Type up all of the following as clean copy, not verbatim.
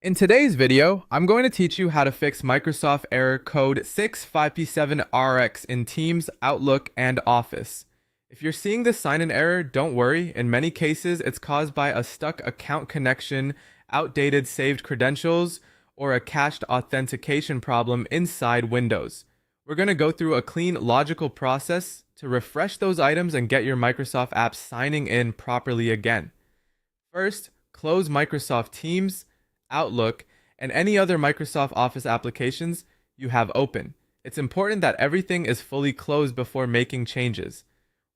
In today's video, I'm going to teach you how to fix Microsoft error code 6557RX in Teams, Outlook, and Office. If you're seeing this sign-in error, don't worry. In many cases, it's caused by a stuck account connection, outdated saved credentials, or a cached authentication problem inside Windows. We're going to go through a clean, logical process to refresh those items and get your Microsoft apps signing in properly again. First, close Microsoft Teams, Outlook, and any other Microsoft Office applications you have open. It's important that everything is fully closed before making changes.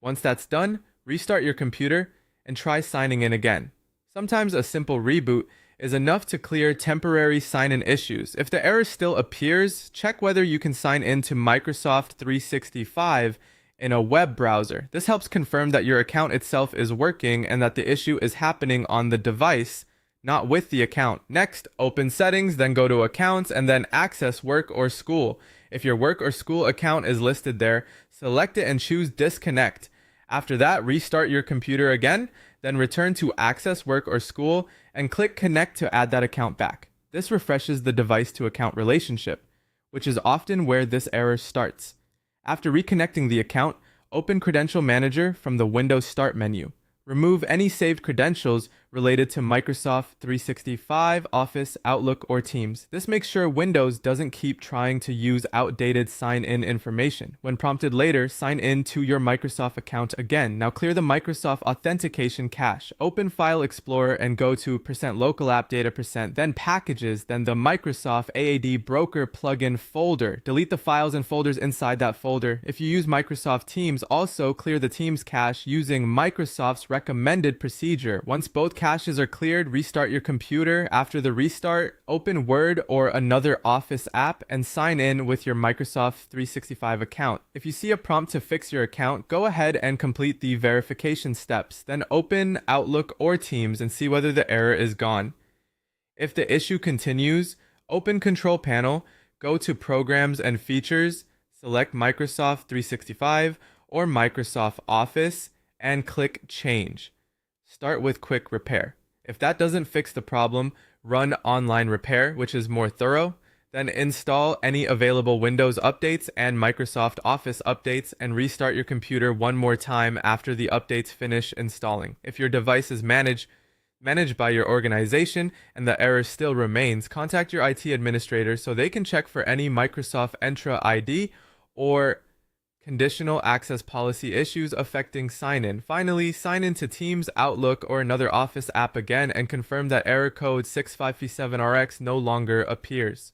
Once that's done, restart your computer and try signing in again. Sometimes a simple reboot is enough to clear temporary sign-in issues. If the error still appears, check whether you can sign in to Microsoft 365 in a web browser. This helps confirm that your account itself is working and that the issue is happening on the device, not with the account. Next, open Settings, then go to Accounts, and then access Work or School. If your work or school account is listed there, select it and choose Disconnect. After that, restart your computer again, then return to Access Work or School and click Connect to add that account back. This refreshes the device to account relationship, which is often where this error starts. After reconnecting the account, open Credential Manager from the Windows Start menu. Remove any saved credentials related to Microsoft 365, Office, Outlook, or Teams. This makes sure Windows doesn't keep trying to use outdated sign-in information. When prompted later, sign in to your Microsoft account again. Now clear the Microsoft authentication cache. Open File Explorer and go to %local app data%, then Packages, then the Microsoft AAD Broker plugin folder. Delete the files and folders inside that folder. If you use Microsoft Teams, also clear the Teams cache using Microsoft's recommended procedure. Once both caches are cleared, restart your computer. After the restart, open Word or another Office app and sign in with your Microsoft 365 account. If you see a prompt to fix your account, go ahead and complete the verification steps. Then open Outlook or Teams and see whether the error is gone. If the issue continues, open Control Panel, go to Programs and Features, select Microsoft 365 or Microsoft Office, and click Change. Start with Quick Repair. If that doesn't fix the problem, run Online Repair, which is more thorough. Then install any available Windows updates and Microsoft Office updates and restart your computer one more time after the updates finish installing. If your device is managed by your organization and the error still remains, contact your IT administrator so they can check for any Microsoft Entra ID or conditional access policy issues affecting sign-in. Finally, sign into Teams, Outlook, or another Office app again and confirm that error code 6557RX no longer appears.